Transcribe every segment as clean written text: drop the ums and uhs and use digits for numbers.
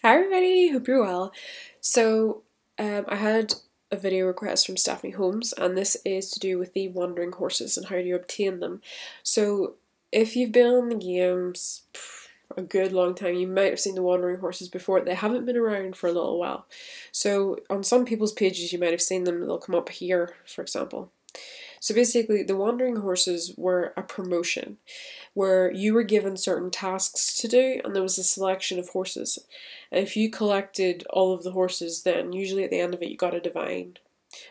Hi everybody, hope you're well. I had a video request from Stephanie Holmes, and this is to do with the wandering horses and how do you obtain them. So, if you've been on the games a good long time, you might have seen the wandering horses before. They haven't been around for a little while. So, on some people's pages, you might have seen them, they'll come up here, for example. So basically, the wandering horses were a promotion where you were given certain tasks to do, and there was a selection of horses. And if you collected all of the horses, then usually at the end of it, you got a divine.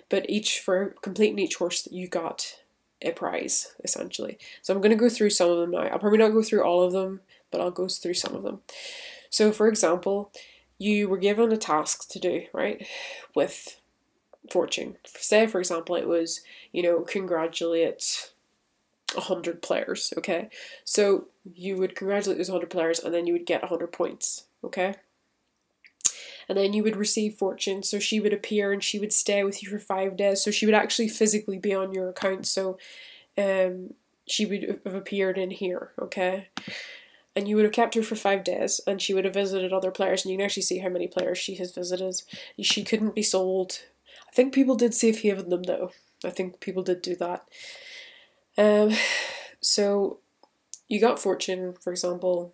But for completing each horse, that you got a prize, essentially. So I'm going to go through some of them now. I'll probably not go through all of them, but I'll go through some of them. So, for example, you were given a task to do, right, with fortune. Say, for example, it was, congratulate 100 players, okay? So you would congratulate those 100 players and then you would get 100 points, okay? And then you would receive fortune, so she would appear and she would stay with you for 5 days, so she would actually physically be on your account, so she would have appeared in here, okay? And you would have kept her for 5 days, and she would have visited other players, and you can actually see how many players she has visited. She couldn't be sold. I think people did safe haven them though. I think people did do that. So you got fortune, for example.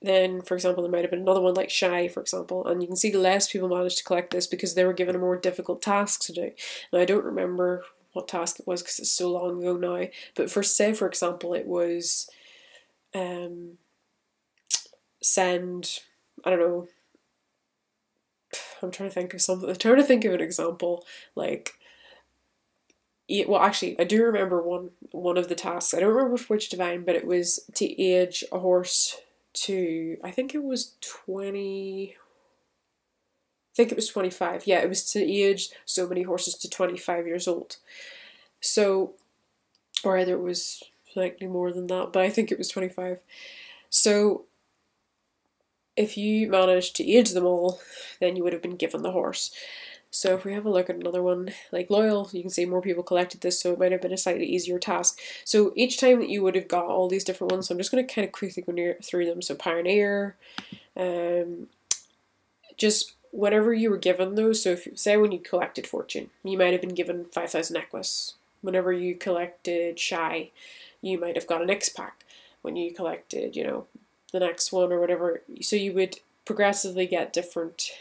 Then, for example, there might have been another one like shy, for example, and you can see less people managed to collect this because they were given a more difficult task to do. Now, I don't remember what task it was because it's so long ago now, but for example, it was send, I don't know, I'm trying to think of something. I'm trying to think of an example. Like, well, actually, I do remember one of the tasks. I don't remember which divine, but it was to age a horse to, I think it was 20. I think it was 25. Yeah, it was to age so many horses to 25 years old. So, or either it was slightly more than that, but I think it was 25. So, if you managed to age them all, then you would have been given the horse. So if we have a look at another one, like loyal, you can see more people collected this, so it might have been a slightly easier task. So each time that you would have got all these different ones, so I'm just going to kind of quickly go through them. So pioneer, just whenever you were given those, so if say when you collected fortune, you might have been given 5,000 necklace. Whenever you collected shy, you might have got an X pack. When you collected, the next one or whatever, so you would progressively get different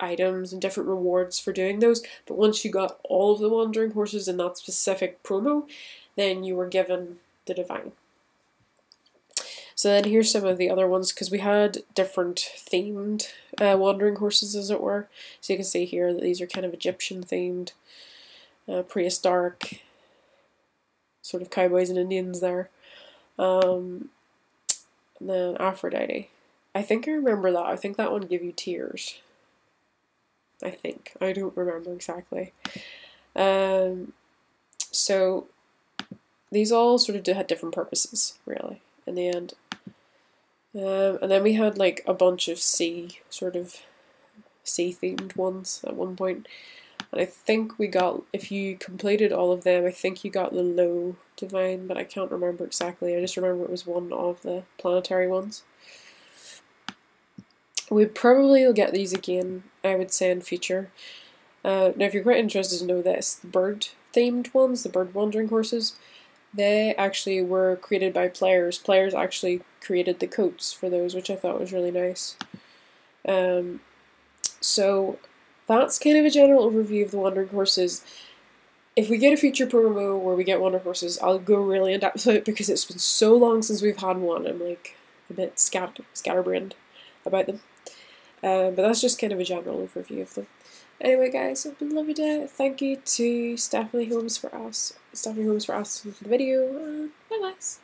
items and different rewards for doing those, but once you got all of the wandering horses in that specific promo, then you were given the divine. So then here's some of the other ones, because we had different themed wandering horses, as it were. So you can see here that these are kind of Egyptian themed, prehistoric, sort of cowboys and Indians there. And then Aphrodite. I think I remember that. I think that one gave you tears. I think. I don't remember exactly. So these all sort of had different purposes, really, in the end. And then we had like a bunch of sea themed ones at one point. And I think we got, if you completed all of them, I think you got the low divine, but I can't remember exactly. I just remember it was one of the planetary ones. We probably will get these again, I would say, in future. Now, if you're quite interested to know this, the bird-themed ones, the bird wandering horses, they actually were created by players. Players actually created the coats for those, which I thought was really nice. So that's kind of a general overview of the wandering horses. If we get a future promo where we get wandering horses, I'll go really in depth with it because it's been so long since we've had one. I'm like a bit scatterbrained about them. But that's just kind of a general overview of them. Anyway, guys, hope you have a lovely day. Thank you to Stephanie Holmes for asking for the video. Bye, guys.